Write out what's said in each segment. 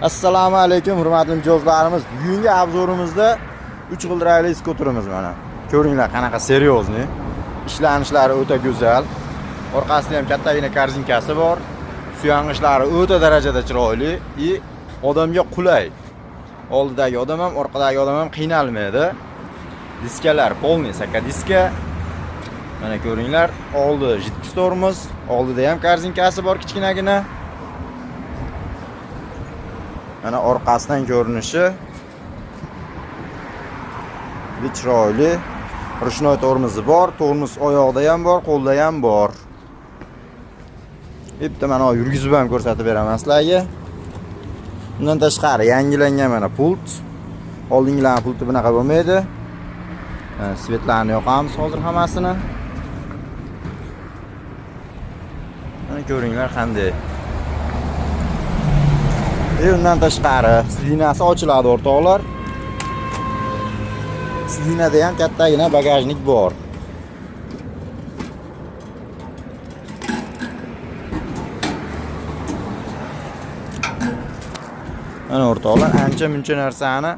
Assalomu alaykum hurmatli mijozlarimiz. Bugungi obzorimizda 3 g'ildirakli skuterimiz mana. Ko'ringlar qanaqa seryozni. Ishlanishlari o'ta go'zal. Orqasida ham kattagina korzinkasi bor. Suyangishlari o'ta darajada chiroyli va odamga qulay. Oldidagi odam ham, orqadagi odam ham qiynalmaydi. Diskalar polniy saka diska. Mana ko'ringlar, oldi jiddiy tormoz, oldida ham korzinkasi bor kichkinagina. Mana orqasidan ko'rinishi chiroyli. Rushnoy tormozi bor, tormoz oyoqda ham bor, qo'lda ham bor. Bitta mana yurgizib ham ko'rsatib beraman sizlarga. Bundan tashqari yangilangan mana pult. Oldingilarning pulti bunaqa bo'lmaydi. Svetlarni yoqamiz hozir hammasini. Mana ko'ringlar qanday. Bundan tashqari sidinasi ochiladi o'rtoqlar. Sidinada ham kattagina bagajnik bor. Mana o'rtoqlar, ancha-muncha narsani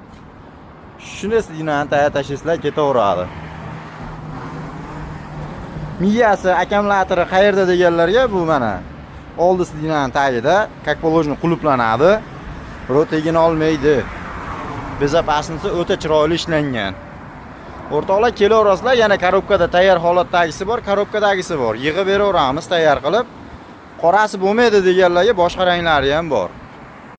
shunday sidinani tashlaysizlar ketaveradi. Miyasi, akkumulyatori qayerda deganlarga bu mana oldi sidinaning tagida, как положено qulflanadi. Rotegini olmaydi. Bezopasnisi o'ta chiroyli ishlangan. O'rtoqlar, kelaverasizlar, yana korobkada tayyor holatdagisi bor, korobkadagisi bor. Yig'ib beraveramiz tayyor qilib. Qorasi bo'lmaydi deganlarga boshqa ranglari ham bor.